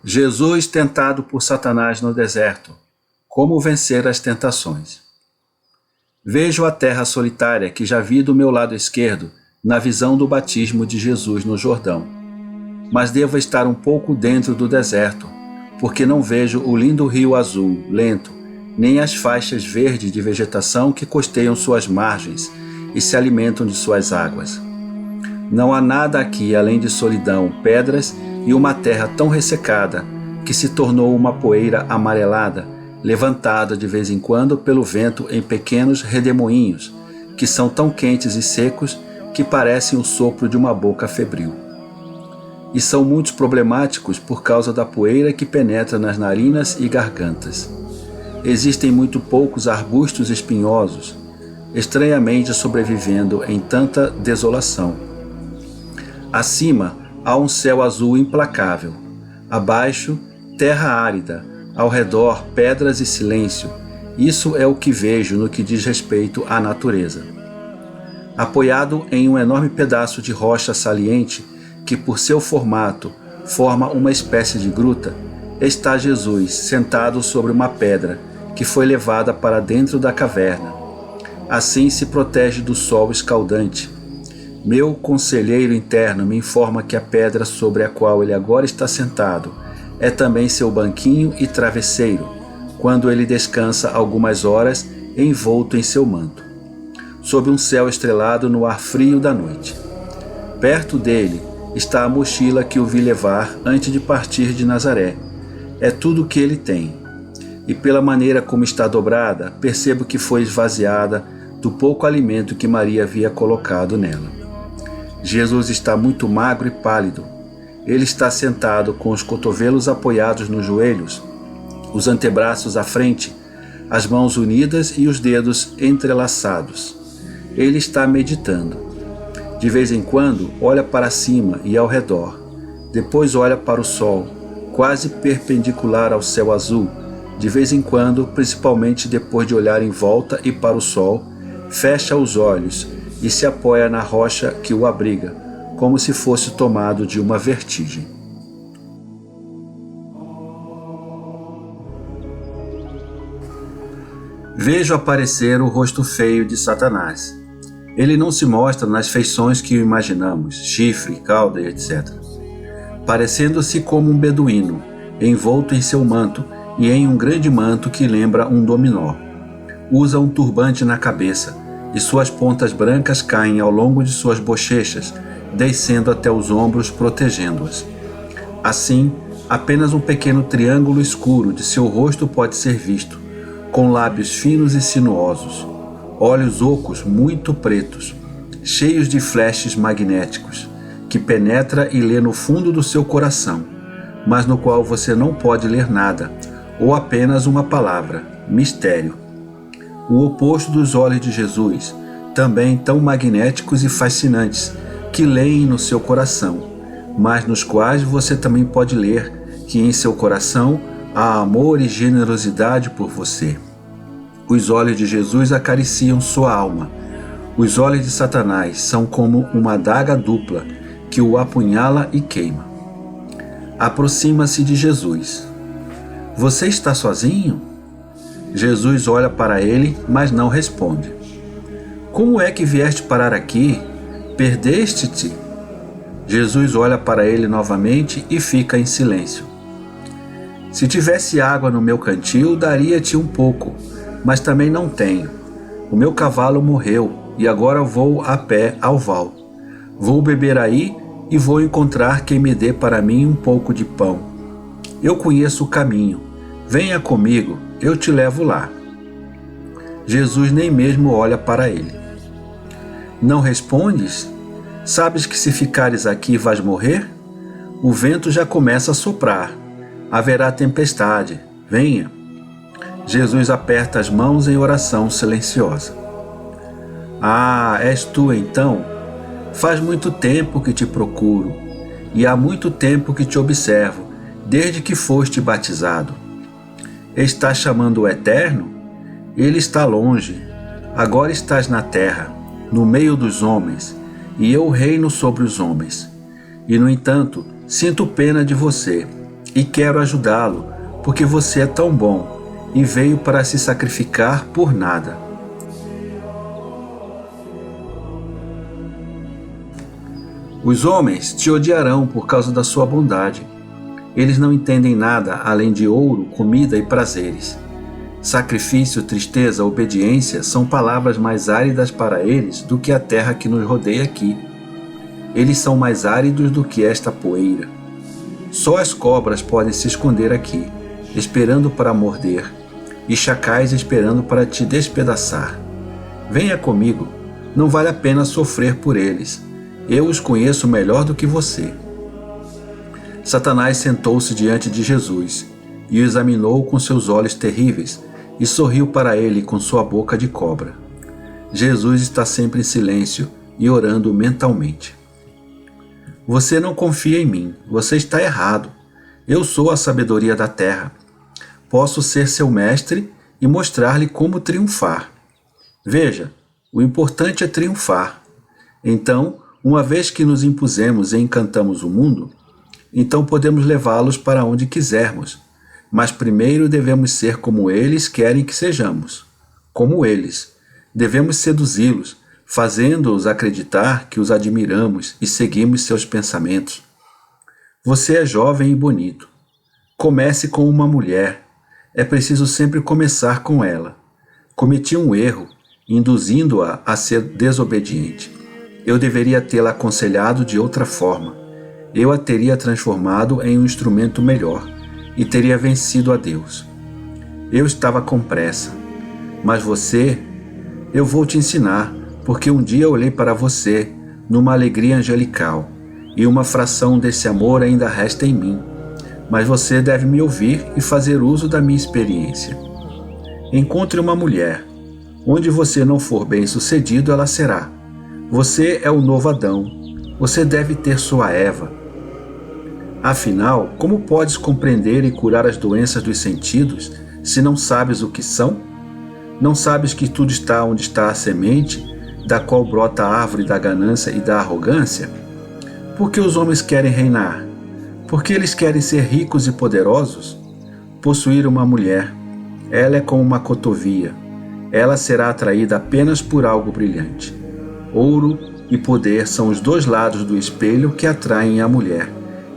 Jesus tentado por Satanás no deserto. Como vencer as tentações. Vejo a terra solitária que já vi do meu lado esquerdo na visão do batismo de Jesus no Jordão. Mas devo estar um pouco dentro do deserto, porque não vejo o lindo rio azul, lento, nem as faixas verdes de vegetação que costeiam suas margens e se alimentam de suas águas. Não há nada aqui além de solidão, pedras e uma terra tão ressecada que se tornou uma poeira amarelada, levantada de vez em quando pelo vento em pequenos redemoinhos, que são tão quentes e secos que parecem o sopro de uma boca febril. E são muito problemáticos por causa da poeira que penetra nas narinas e gargantas. Existem muito poucos arbustos espinhosos, estranhamente sobrevivendo em tanta desolação. Acima há um céu azul implacável. Abaixo, terra árida. Ao redor, pedras e silêncio. Isso é o que vejo no que diz respeito à natureza. Apoiado em um enorme pedaço de rocha saliente, que por seu formato forma uma espécie de gruta, está Jesus sentado sobre uma pedra que foi levada para dentro da caverna. Assim se protege do sol escaldante. Meu conselheiro interno me informa que a pedra sobre a qual ele agora está sentado é também seu banquinho e travesseiro, quando ele descansa algumas horas envolto em seu manto, sob um céu estrelado no ar frio da noite. Perto dele está a mochila que o vi levar antes de partir de Nazaré. É tudo o que ele tem. E pela maneira como está dobrada, percebo que foi esvaziada do pouco alimento que Maria havia colocado nela. Jesus está muito magro e pálido. Ele está sentado com os cotovelos apoiados nos joelhos, os antebraços à frente, as mãos unidas e os dedos entrelaçados. Ele está meditando. De vez em quando, olha para cima e ao redor. Depois olha para o sol, quase perpendicular ao céu azul. De vez em quando, principalmente depois de olhar em volta e para o sol, fecha os olhos e se apoia na rocha que o abriga, como se fosse tomado de uma vertigem. Vejo aparecer o rosto feio de Satanás. Ele não se mostra nas feições que imaginamos, chifre, cauda e etc. Parecendo-se como um beduíno, envolto em seu manto e em um grande manto que lembra um dominó. Usa um turbante na cabeça, e suas pontas brancas caem ao longo de suas bochechas, descendo até os ombros, protegendo-as. Assim, apenas um pequeno triângulo escuro de seu rosto pode ser visto, com lábios finos e sinuosos, olhos ocos muito pretos, cheios de flashes magnéticos, que penetra e lê no fundo do seu coração, mas no qual você não pode ler nada, ou apenas uma palavra: mistério. O oposto dos olhos de Jesus, também tão magnéticos e fascinantes, que leem no seu coração, mas nos quais você também pode ler que em seu coração há amor e generosidade por você. Os olhos de Jesus acariciam sua alma. Os olhos de Satanás são como uma adaga dupla que o apunhala e queima. Aproxima-se de Jesus. Você está sozinho? Jesus olha para ele, mas não responde. Como é que vieste parar aqui? Perdeste-te? Jesus olha para ele novamente e fica em silêncio. Se tivesse água no meu cantil, daria-te um pouco, mas também não tenho. O meu cavalo morreu e agora vou a pé ao val. Vou beber aí e vou encontrar quem me dê para mim um pouco de pão. Eu conheço o caminho. Venha comigo, eu te levo lá. Jesus nem mesmo olha para ele. Não respondes? Sabes que se ficares aqui vais morrer? O vento já começa a soprar. Haverá tempestade. Venha. Jesus aperta as mãos em oração silenciosa. Ah, és tu então? Faz muito tempo que te procuro, e há muito tempo que te observo, desde que foste batizado. Estás chamando o Eterno? Ele está longe. Agora estás na terra, no meio dos homens, e eu reino sobre os homens. E, no entanto, sinto pena de você. e quero ajudá-lo, porque você é tão bom e veio para se sacrificar por nada. Os homens te odiarão por causa da sua bondade. Eles não entendem nada além de ouro, comida e prazeres. Sacrifício, tristeza, obediência são palavras mais áridas para eles do que a terra que nos rodeia aqui. Eles são mais áridos do que esta poeira. Só as cobras podem se esconder aqui, esperando para morder, e chacais esperando para te despedaçar. Venha comigo, não vale a pena sofrer por eles. Eu os conheço melhor do que você. Satanás sentou-se diante de Jesus e o examinou com seus olhos terríveis e sorriu para ele com sua boca de cobra. Jesus está sempre em silêncio e orando mentalmente. Você não confia em mim, você está errado. Eu sou a sabedoria da terra. Posso ser seu mestre e mostrar-lhe como triunfar. Veja, o importante é triunfar. Então, uma vez que nos impusemos e encantamos o mundo, então podemos levá-los para onde quisermos. Mas primeiro devemos ser como eles querem que sejamos. Como eles. Devemos seduzi-los, fazendo-os acreditar que os admiramos e seguimos seus pensamentos. Você é jovem e bonito. Comece com uma mulher. É preciso sempre começar com ela. Cometi um erro, induzindo-a a ser desobediente. Eu deveria tê-la aconselhado de outra forma. Eu a teria transformado em um instrumento melhor e teria vencido a Deus. Eu estava com pressa. Mas você, eu vou te ensinar, porque um dia olhei para você numa alegria angelical e uma fração desse amor ainda resta em mim. Mas você deve me ouvir e fazer uso da minha experiência. Encontre uma mulher. Onde você não for bem-sucedido, ela será. Você é o novo Adão. Você deve ter sua Eva. Afinal, como podes compreender e curar as doenças dos sentidos se não sabes o que são? Não sabes que tudo está onde está a semente, da qual brota a árvore da ganância e da arrogância? Por que os homens querem reinar? Porque eles querem ser ricos e poderosos? Possuir uma mulher. Ela é como uma cotovia. Ela será atraída apenas por algo brilhante. Ouro e poder são os dois lados do espelho que atraem a mulher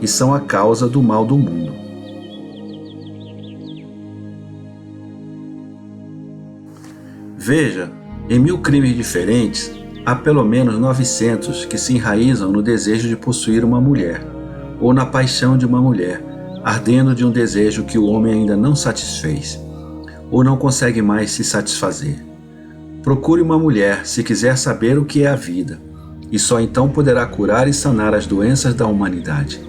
e são a causa do mal do mundo. Veja, em 1000 crimes diferentes, há pelo menos 900 que se enraizam no desejo de possuir uma mulher, ou na paixão de uma mulher, ardendo de um desejo que o homem ainda não satisfez, ou não consegue mais se satisfazer. Procure uma mulher se quiser saber o que é a vida, e só então poderá curar e sanar as doenças da humanidade.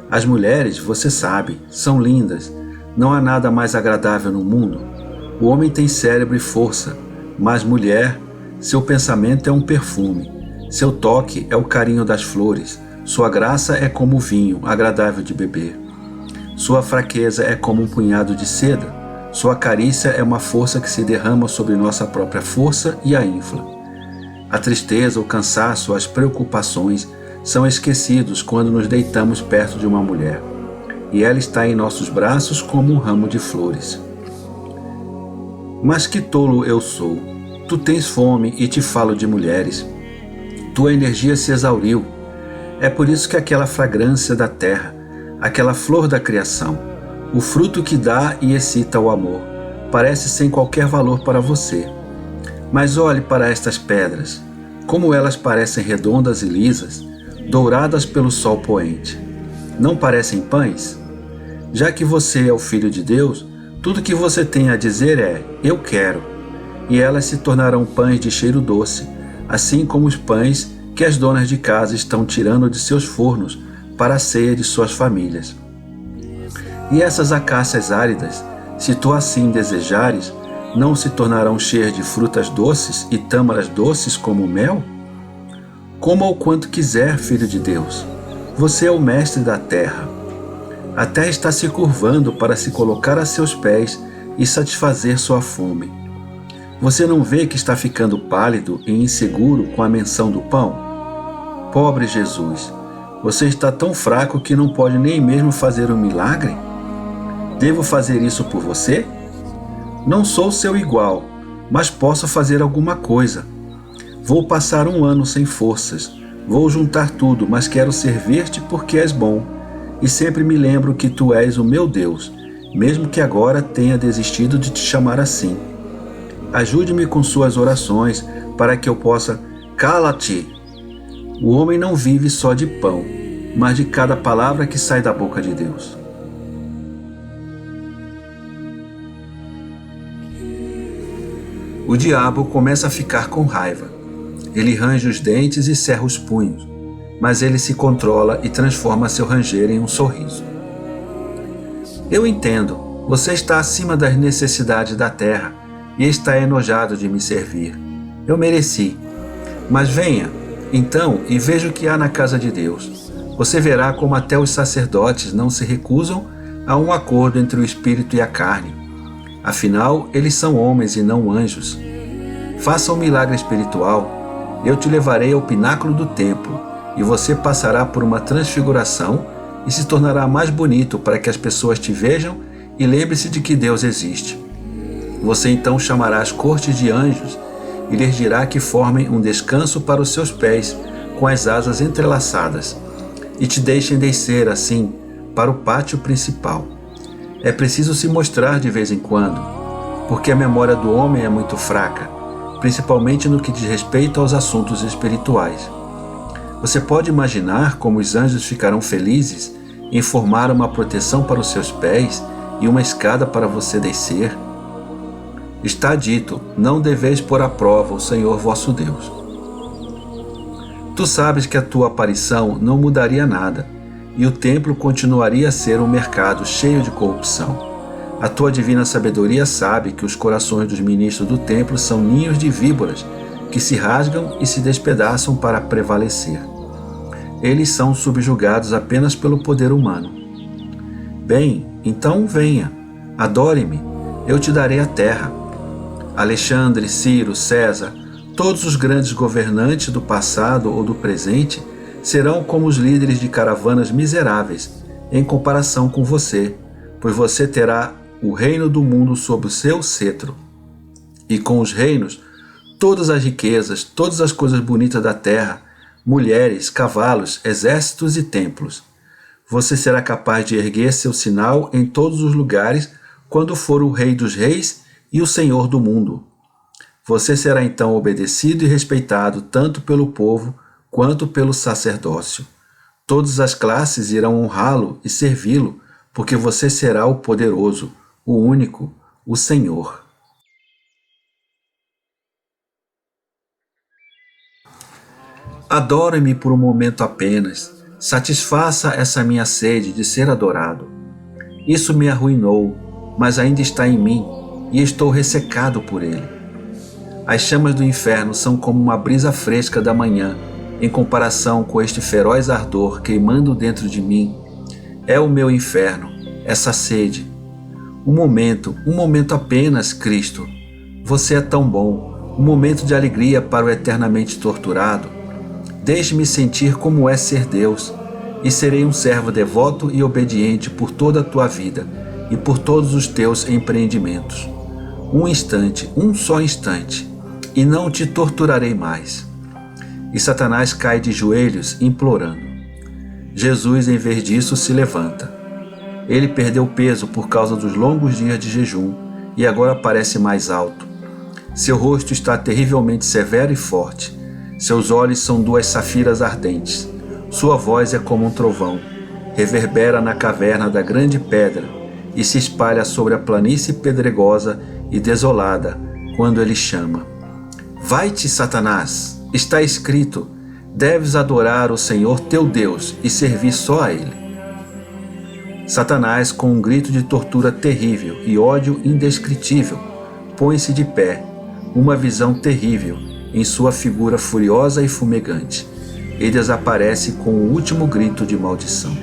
As mulheres, você sabe, são lindas, não há nada mais agradável no mundo. O homem tem cérebro e força, mas mulher, seu pensamento é um perfume, seu toque é o carinho das flores, sua graça é como o vinho, agradável de beber. Sua fraqueza é como um punhado de seda, sua carícia é uma força que se derrama sobre nossa própria força e a infla. A tristeza, o cansaço, as preocupações são esquecidos quando nos deitamos perto de uma mulher, e ela está em nossos braços como um ramo de flores. Mas que tolo eu sou! Tu tens fome e te falo de mulheres. Tua energia se exauriu. É por isso que aquela fragrância da terra, aquela flor da criação, o fruto que dá e excita o amor, parece sem qualquer valor para você. Mas olhe para estas pedras, como elas parecem redondas e lisas, douradas pelo sol poente. Não parecem pães? Já que você é o Filho de Deus, tudo que você tem a dizer é, eu quero, e elas se tornarão pães de cheiro doce, assim como os pães que as donas de casa estão tirando de seus fornos para a ceia de suas famílias. E essas acácias áridas, se tu assim desejares, não se tornarão cheias de frutas doces e tâmaras doces como o mel? Coma o quanto quiser, Filho de Deus. Você é o mestre da terra. A terra está se curvando para se colocar a seus pés e satisfazer sua fome. Você não vê que está ficando pálido e inseguro com a menção do pão? Pobre Jesus, Você está tão fraco que não pode nem mesmo fazer um milagre? Devo fazer isso por você? Não sou seu igual, mas posso fazer alguma coisa. Vou passar 1 ano sem forças. Vou juntar tudo, mas quero servir-te porque és bom. E sempre me lembro que tu és o meu Deus, mesmo que agora tenha desistido de te chamar assim. Ajude-me com suas orações para que eu possa... Cala-te! O homem não vive só de pão, mas de cada palavra que sai da boca de Deus. O diabo começa a ficar com raiva. Ele range os dentes e cerra os punhos, mas ele se controla e transforma seu ranger em um sorriso. Eu entendo, você está acima das necessidades da terra e está enojado de me servir. Eu mereci. Mas venha, então, e veja o que há na casa de Deus. Você verá como até os sacerdotes não se recusam a um acordo entre o espírito e a carne. Afinal, eles são homens e não anjos. Faça um milagre espiritual. Eu te levarei ao pináculo do templo e você passará por uma transfiguração e se tornará mais bonito para que as pessoas te vejam e lembre-se de que Deus existe. Você então chamará as cortes de anjos e lhes dirá que formem um descanso para os seus pés com as asas entrelaçadas e te deixem descer assim para o pátio principal. É preciso se mostrar de vez em quando, porque a memória do homem é muito fraca, principalmente no que diz respeito aos assuntos espirituais. Você pode imaginar como os anjos ficarão felizes em formar uma proteção para os seus pés e uma escada para você descer? Está dito, não deveis pôr à prova o Senhor vosso Deus. Tu sabes que a tua aparição não mudaria nada, e o templo continuaria a ser um mercado cheio de corrupção. A tua divina sabedoria sabe que os corações dos ministros do templo são ninhos de víboras que se rasgam e se despedaçam para prevalecer. Eles são subjugados apenas pelo poder humano. Bem, então venha, adore-me, eu te darei a terra. Alexandre, Ciro, César, todos os grandes governantes do passado ou do presente serão como os líderes de caravanas miseráveis em comparação com você, pois você terá o reino do mundo sob o seu cetro. E com os reinos, todas as riquezas, todas as coisas bonitas da terra, mulheres, cavalos, exércitos e templos. Você será capaz de erguer seu sinal em todos os lugares quando for o Rei dos Reis e o Senhor do mundo. Você será então obedecido e respeitado tanto pelo povo quanto pelo sacerdócio. Todas as classes irão honrá-lo e servi-lo, porque você será o poderoso, o único, o Senhor. Adore-me por um momento apenas, satisfaça essa minha sede de ser adorado. Isso me arruinou, mas ainda está em mim, e estou ressecado por ele. As chamas do inferno são como uma brisa fresca da manhã, em comparação com este feroz ardor queimando dentro de mim. É o meu inferno, essa sede. Um momento apenas, Cristo. Você é tão bom, um momento de alegria para o eternamente torturado. Deixe-me sentir como é ser Deus, e serei um servo devoto e obediente por toda a tua vida e por todos os teus empreendimentos. Um instante, um só instante, e não te torturarei mais. E Satanás cai de joelhos, implorando. Jesus, em vez disso, se levanta. Ele perdeu peso por causa dos longos dias de jejum e agora parece mais alto. Seu rosto está terrivelmente severo e forte. Seus olhos são 2 safiras ardentes. Sua voz é como um trovão. Reverbera na caverna da grande pedra e se espalha sobre a planície pedregosa e desolada quando ele chama. Vai-te, Satanás! Está escrito, deves adorar o Senhor teu Deus e servir só a Ele. Satanás, com um grito de tortura terrível e ódio indescritível, põe-se de pé, uma visão terrível em sua figura furiosa e fumegante, e desaparece com o último grito de maldição.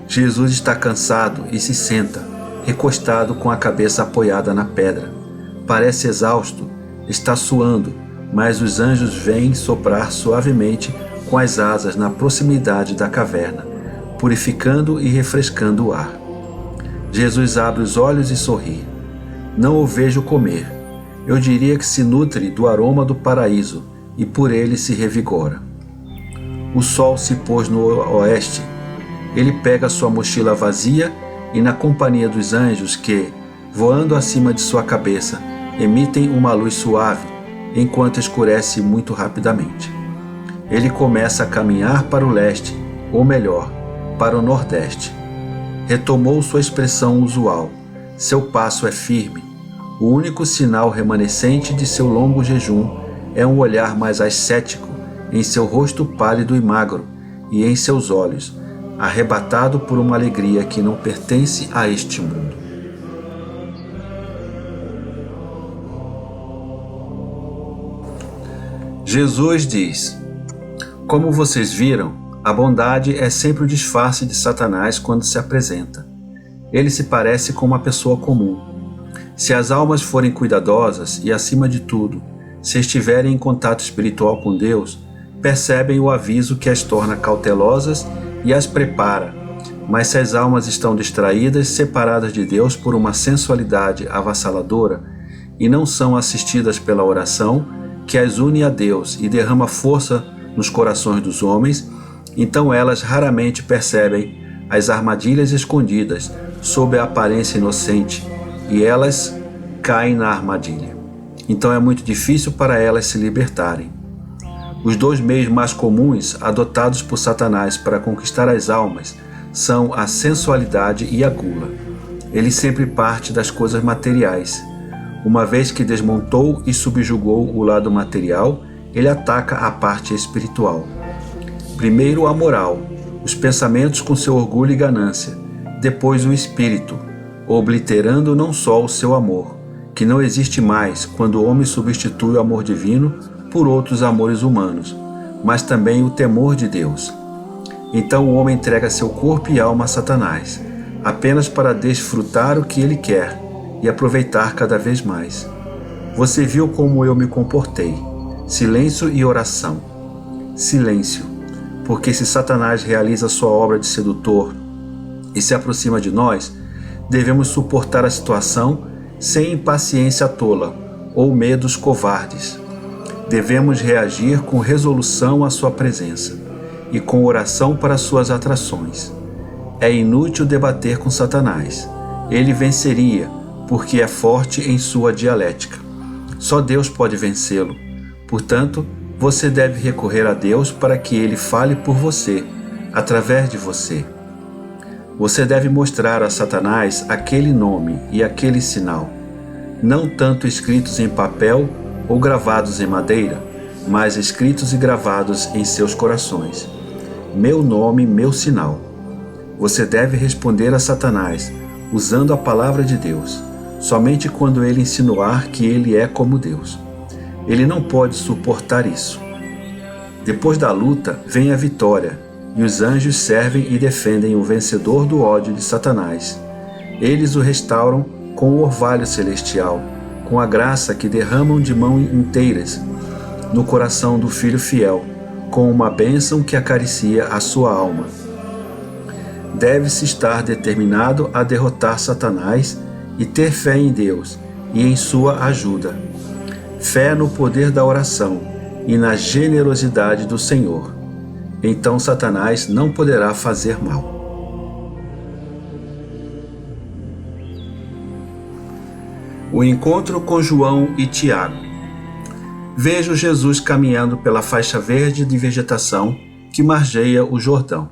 Jesus está cansado e se senta, recostado com a cabeça apoiada na pedra. Parece exausto, está suando, mas os anjos vêm soprar suavemente com as asas na proximidade da caverna, purificando e refrescando o ar. Jesus abre os olhos e sorri. Não o vejo comer. Eu diria que se nutre do aroma do paraíso e por ele se revigora. O sol se pôs no oeste. Ele pega sua mochila vazia e, na companhia dos anjos que, voando acima de sua cabeça, emitem uma luz suave, enquanto escurece muito rapidamente. Ele começa a caminhar para o leste, ou melhor, para o nordeste. Retomou sua expressão usual. Seu passo é firme. O único sinal remanescente de seu longo jejum é um olhar mais ascético em seu rosto pálido e magro e em seus olhos, arrebatado por uma alegria que não pertence a este mundo. Jesus diz: como vocês viram, a bondade é sempre o disfarce de Satanás quando se apresenta. Ele se parece com uma pessoa comum. Se as almas forem cuidadosas e, acima de tudo, se estiverem em contato espiritual com Deus, percebem o aviso que as torna cautelosas e as prepara. Mas se as almas estão distraídas, separadas de Deus por uma sensualidade avassaladora e não são assistidas pela oração, que as une a Deus e derrama força nos corações dos homens, então elas raramente percebem as armadilhas escondidas sob a aparência inocente e elas caem na armadilha. Então é muito difícil para elas se libertarem. Os dois meios mais comuns adotados por Satanás para conquistar as almas são a sensualidade e a gula. Ele sempre parte das coisas materiais. Uma vez que desmontou e subjugou o lado material, ele ataca a parte espiritual. Primeiro a moral, os pensamentos com seu orgulho e ganância, depois o espírito, obliterando não só o seu amor, que não existe mais quando o homem substitui o amor divino por outros amores humanos, mas também o temor de Deus. Então o homem entrega seu corpo e alma a Satanás, apenas para desfrutar o que ele quer e aproveitar cada vez mais. Você viu como eu me comportei. Silêncio e oração. Silêncio, porque se Satanás realiza sua obra de sedutor e se aproxima de nós, devemos suportar a situação sem impaciência tola ou medos covardes. Devemos reagir com resolução à sua presença e com oração para suas atrações. É inútil debater com Satanás. Ele venceria, porque é forte em sua dialética. Só Deus pode vencê-lo. Portanto, você deve recorrer a Deus para que Ele fale por você, através de você. Você deve mostrar a Satanás aquele nome e aquele sinal, não tanto escritos em papel ou gravados em madeira, mas escritos e gravados em seus corações. Meu nome, meu sinal. Você deve responder a Satanás usando a palavra de Deus, somente quando ele insinuar que ele é como Deus. Ele não pode suportar isso. Depois da luta vem a vitória, e os anjos servem e defendem o vencedor do ódio de Satanás. Eles o restauram com o orvalho celestial, com a graça que derramam de mãos inteiras no coração do filho fiel, com uma bênção que acaricia a sua alma. Deve-se estar determinado a derrotar Satanás e ter fé em Deus e em sua ajuda. Fé no poder da oração e na generosidade do Senhor. Então Satanás não poderá fazer mal. O encontro com João e Tiago. Vejo Jesus caminhando pela faixa verde de vegetação que margeia o Jordão.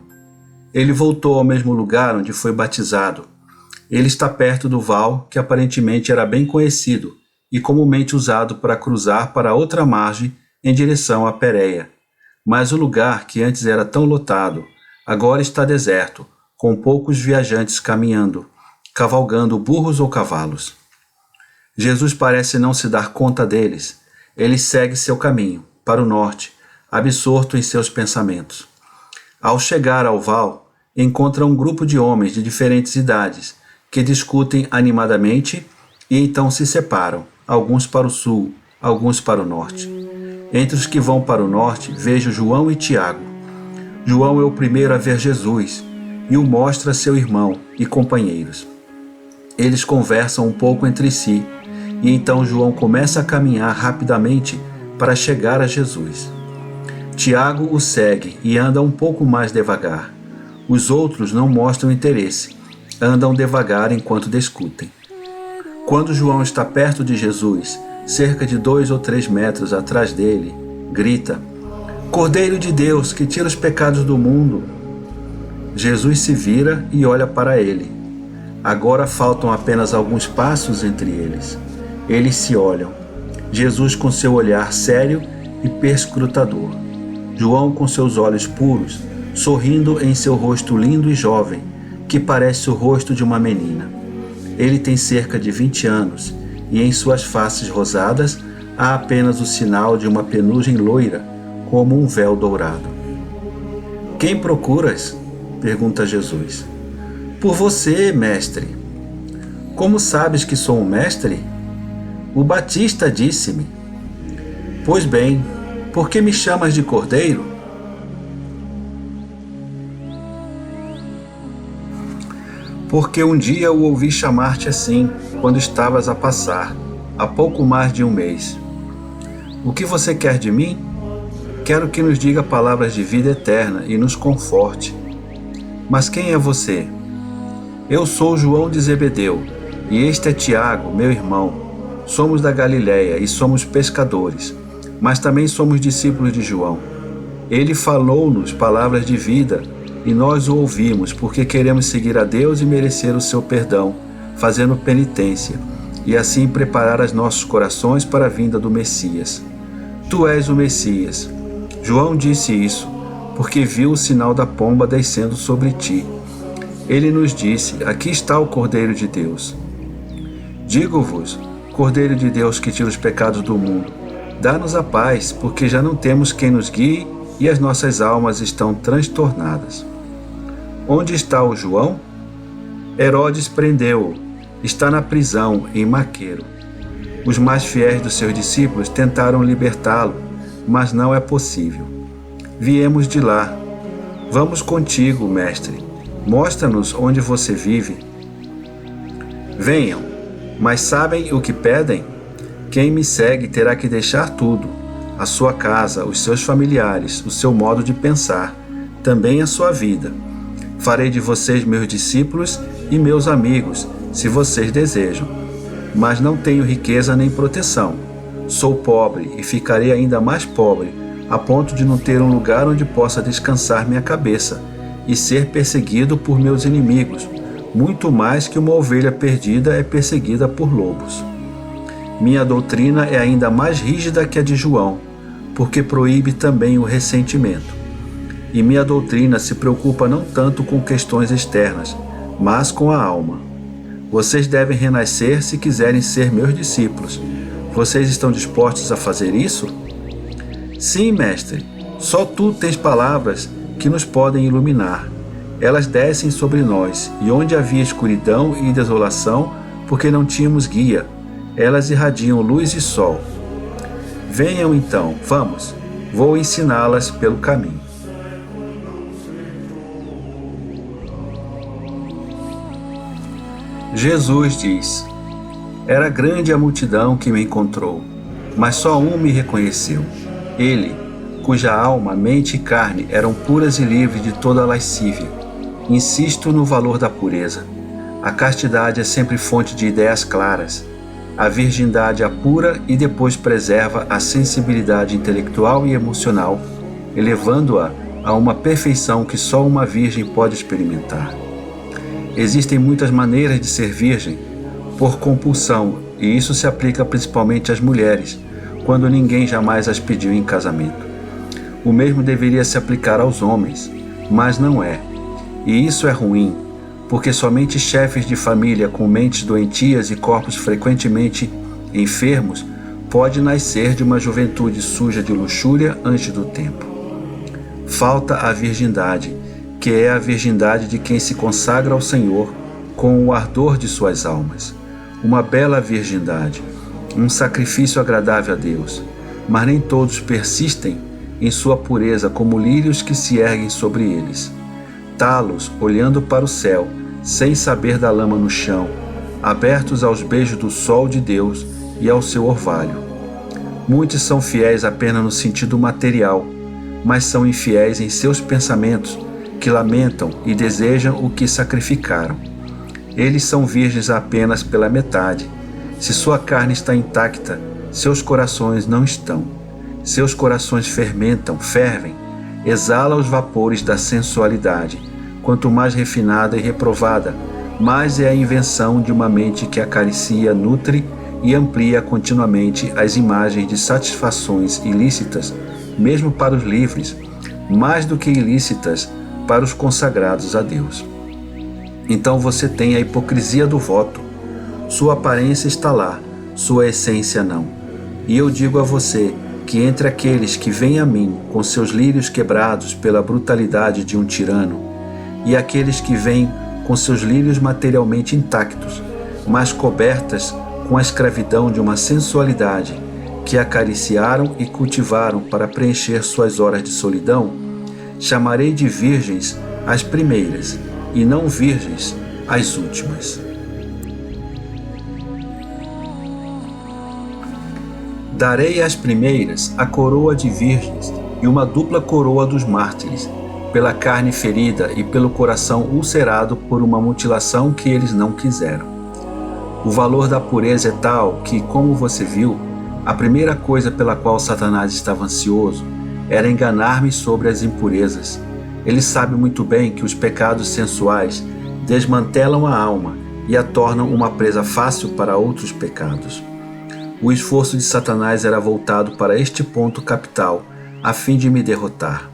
Ele voltou ao mesmo lugar onde foi batizado. Ele está perto do val que aparentemente era bem conhecido e comumente usado para cruzar para outra margem em direção à Pérea. Mas o lugar que antes era tão lotado, agora está deserto, com poucos viajantes caminhando, cavalgando burros ou cavalos. Jesus parece não se dar conta deles. Ele segue seu caminho, para o norte, absorto em seus pensamentos. Ao chegar ao val, encontra um grupo de homens de diferentes idades, que discutem animadamente e então se separam, alguns para o sul, alguns para o norte. Entre os que vão para o norte, vejo João e Tiago. João é o primeiro a ver Jesus e o mostra a seu irmão e companheiros. Eles conversam um pouco entre si e então João começa a caminhar rapidamente para chegar a Jesus. Tiago o segue e anda um pouco mais devagar. Os outros não mostram interesse, andam devagar enquanto discutem. Quando João está perto de Jesus, cerca de 2 ou 3 metros atrás dele, grita: Cordeiro de Deus, que tira os pecados do mundo. Jesus se vira e olha para ele. Agora faltam apenas alguns passos entre eles. Eles se olham. Jesus com seu olhar sério e perscrutador. João com seus olhos puros, sorrindo em seu rosto lindo e jovem, que parece o rosto de uma menina. Ele tem cerca de 20 anos e em suas faces rosadas há apenas o sinal de uma penugem loira, como um véu dourado. Quem procuras? Pergunta Jesus. Por você, mestre. Como sabes que sou um mestre? O Batista disse-me. Pois bem, por que me chamas de cordeiro? Porque um dia eu ouvi chamar-te assim, quando estavas a passar, há pouco mais de um mês. O que você quer de mim? Quero que nos diga palavras de vida eterna e nos conforte. Mas quem é você? Eu sou João de Zebedeu, e este é Tiago, meu irmão. Somos da Galileia e somos pescadores, mas também somos discípulos de João. Ele falou-nos palavras de vida, e nós o ouvimos porque queremos seguir a Deus e merecer o seu perdão, fazendo penitência, e assim preparar os nossos corações para a vinda do Messias. Tu és o Messias. João disse isso, porque viu o sinal da pomba descendo sobre ti. Ele nos disse: aqui está o Cordeiro de Deus. Digo-vos, Cordeiro de Deus que tira os pecados do mundo, dá-nos a paz, porque já não temos quem nos guie e as nossas almas estão transtornadas. Onde está o João? Herodes prendeu-o. Está na prisão, em Maqueiro. Os mais fiéis dos seus discípulos tentaram libertá-lo, mas não é possível. Viemos de lá. Vamos contigo, mestre. Mostra-nos onde você vive. Venham, mas sabem o que pedem? Quem me segue terá que deixar tudo: a sua casa, os seus familiares, o seu modo de pensar, também a sua vida. Farei de vocês meus discípulos e meus amigos, se vocês desejam. Mas não tenho riqueza nem proteção. Sou pobre e ficarei ainda mais pobre, a ponto de não ter um lugar onde possa descansar minha cabeça e ser perseguido por meus inimigos, muito mais que uma ovelha perdida é perseguida por lobos. Minha doutrina é ainda mais rígida que a de João, porque proíbe também o ressentimento. E minha doutrina se preocupa não tanto com questões externas, mas com a alma. Vocês devem renascer se quiserem ser meus discípulos. Vocês estão dispostos a fazer isso? Sim, mestre. Só tu tens palavras que nos podem iluminar. Elas descem sobre nós, e onde havia escuridão e desolação, porque não tínhamos guia, elas irradiam luz e sol. Venham então, vamos, vou ensiná-las pelo caminho. Jesus diz: era grande a multidão que me encontrou, mas só um me reconheceu. Ele, cuja alma, mente e carne eram puras e livres de toda lascívia. Insisto no valor da pureza. A castidade é sempre fonte de ideias claras. A virgindade apura e depois preserva a sensibilidade intelectual e emocional, elevando-a a uma perfeição que só uma virgem pode experimentar. Existem muitas maneiras de ser virgem, por compulsão, e isso se aplica principalmente às mulheres, quando ninguém jamais as pediu em casamento. O mesmo deveria se aplicar aos homens, mas não é. E isso é ruim, porque somente chefes de família com mentes doentias e corpos frequentemente enfermos pode nascer de uma juventude suja de luxúria antes do tempo. Falta a virgindade, que é a virgindade de quem se consagra ao Senhor com o ardor de suas almas. Uma bela virgindade, um sacrifício agradável a Deus. mas nem todos persistem em sua pureza como lírios que se erguem sobre eles. Talos, olhando para o céu, sem saber da lama no chão, abertos aos beijos do sol de Deus e ao seu orvalho. Muitos são fiéis apenas no sentido material, mas são infiéis em seus pensamentos, que lamentam e desejam o que sacrificaram. Eles são virgens apenas pela metade. Se sua carne está intacta, seus corações não estão. Seus corações fervem, exala os vapores da sensualidade. Quanto mais refinada e reprovada, mais é a invenção de uma mente que acaricia, nutre e amplia continuamente as imagens de satisfações ilícitas, mesmo para os livres, mais do que ilícitas para os consagrados a Deus. Então você tem a hipocrisia do voto. Sua aparência está lá, sua essência não. E eu digo a você que entre aqueles que vêm a mim com seus lírios quebrados pela brutalidade de um tirano, e aqueles que vêm com seus lírios materialmente intactos, mas cobertas com a escravidão de uma sensualidade que acariciaram e cultivaram para preencher suas horas de solidão, chamarei de virgens as primeiras, e não virgens as últimas. Darei às primeiras a coroa de virgens e uma dupla coroa dos mártires, pela carne ferida e pelo coração ulcerado por uma mutilação que eles não quiseram. O valor da pureza é tal que, como você viu, a primeira coisa pela qual Satanás estava ansioso era enganar-me sobre as impurezas. Ele sabe muito bem que os pecados sensuais desmantelam a alma e a tornam uma presa fácil para outros pecados. O esforço de Satanás era voltado para este ponto capital, a fim de me derrotar.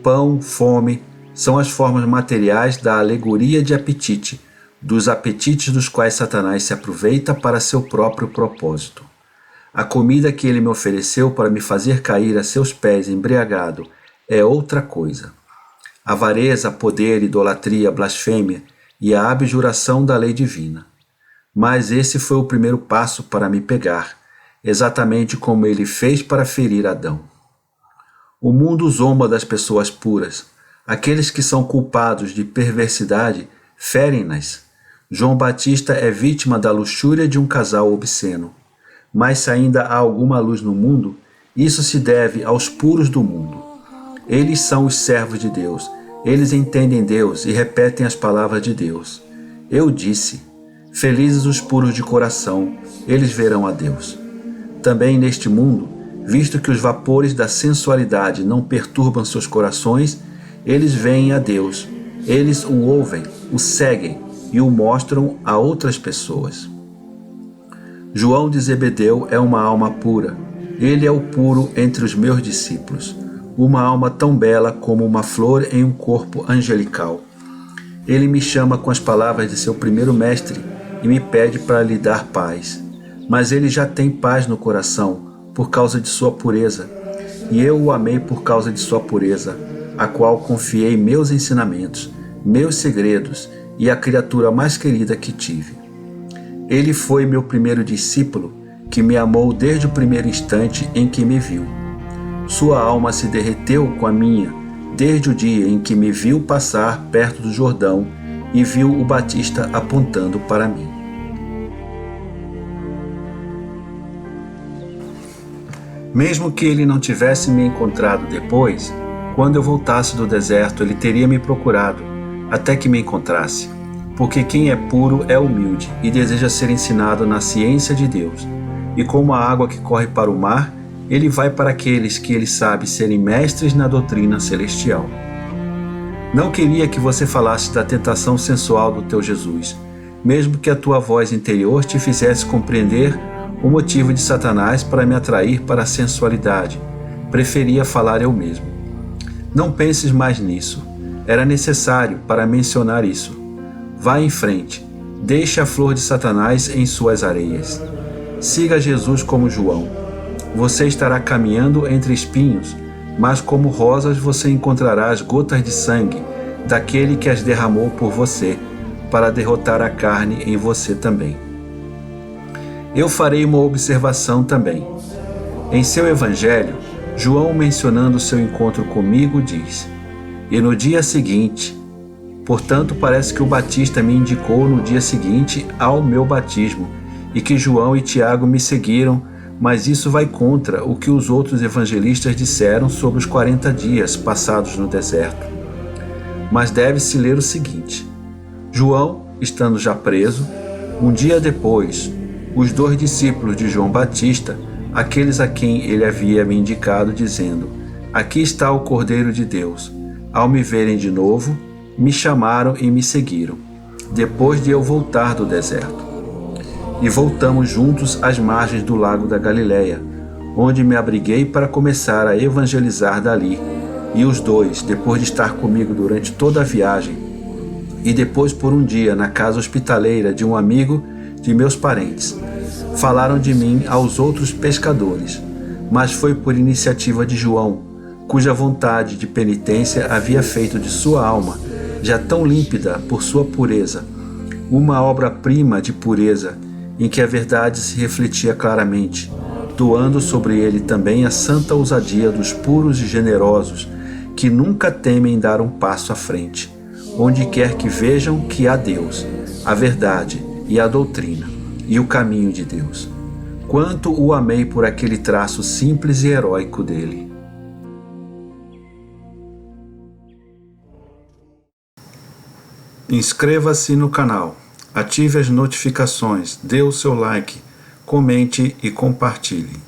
Pão, fome, são as formas materiais da alegoria de apetite, dos apetites dos quais Satanás se aproveita para seu próprio propósito. A comida que ele me ofereceu para me fazer cair a seus pés embriagado é outra coisa. Avareza, poder, idolatria, blasfêmia e a abjuração da lei divina. Mas esse foi o primeiro passo para me pegar, exatamente como ele fez para ferir Adão. O mundo zomba das pessoas puras. Aqueles que são culpados de perversidade ferem-nas. João Batista é vítima da luxúria de um casal obsceno. Mas se ainda há alguma luz no mundo, isso se deve aos puros do mundo. Eles são os servos de Deus. Eles entendem Deus e repetem as palavras de Deus. Eu disse: felizes os puros de coração, eles verão a Deus. Também neste mundo, visto que os vapores da sensualidade não perturbam seus corações, eles veem a Deus. Eles o ouvem, o seguem e o mostram a outras pessoas. João de Zebedeu é uma alma pura. Ele é o puro entre os meus discípulos. Uma alma tão bela como uma flor em um corpo angelical. Ele me chama com as palavras de seu primeiro mestre e me pede para lhe dar paz. Mas ele já tem paz no coração por causa de sua pureza. E eu o amei por causa de sua pureza, a qual confiei meus ensinamentos, meus segredos e a criatura mais querida que tive. Ele foi meu primeiro discípulo, que me amou desde o primeiro instante em que me viu. Sua alma se derreteu com a minha, desde o dia em que me viu passar perto do Jordão e viu o Batista apontando para mim. Mesmo que ele não tivesse me encontrado depois, quando eu voltasse do deserto, ele teria me procurado, até que me encontrasse. Porque quem é puro é humilde e deseja ser ensinado na ciência de Deus. E como a água que corre para o mar, ele vai para aqueles que ele sabe serem mestres na doutrina celestial. Não queria que você falasse da tentação sensual do teu Jesus, mesmo que a tua voz interior te fizesse compreender o motivo de Satanás para me atrair para a sensualidade. Preferia falar eu mesmo. Não penses mais nisso. Era necessário para mencionar isso. Vá em frente. Deixe a flor de Satanás em suas areias. Siga Jesus como João. Você estará caminhando entre espinhos, mas como rosas você encontrará as gotas de sangue daquele que as derramou por você, para derrotar a carne em você também. Eu farei uma observação também. Em seu evangelho, João, mencionando seu encontro comigo, diz: "E no dia seguinte", portanto, parece que o Batista me indicou no dia seguinte ao meu batismo, e que João e Tiago me seguiram, mas isso vai contra o que os outros evangelistas disseram sobre os 40 dias passados no deserto. Mas deve-se ler o seguinte: João, estando já preso, um dia depois, os 2 discípulos de João Batista, aqueles a quem ele havia me indicado, dizendo: "Aqui está o Cordeiro de Deus", ao me verem de novo, me chamaram e me seguiram, depois de eu voltar do deserto. E voltamos juntos às margens do lago da Galileia, onde me abriguei para começar a evangelizar dali. E os 2, depois de estar comigo durante toda a viagem, e depois por um dia na casa hospitaleira de um amigo de meus parentes, falaram de mim aos outros pescadores, mas foi por iniciativa de João, cuja vontade de penitência havia feito de sua alma, já tão límpida por sua pureza, uma obra-prima de pureza, em que a verdade se refletia claramente, doando sobre ele também a santa ousadia dos puros e generosos, que nunca temem dar um passo à frente, onde quer que vejam que há Deus, a verdade e a doutrina, e o caminho de Deus. Quanto o amei por aquele traço simples e heróico dele. Inscreva-se no canal, ative as notificações, dê o seu like, comente e compartilhe.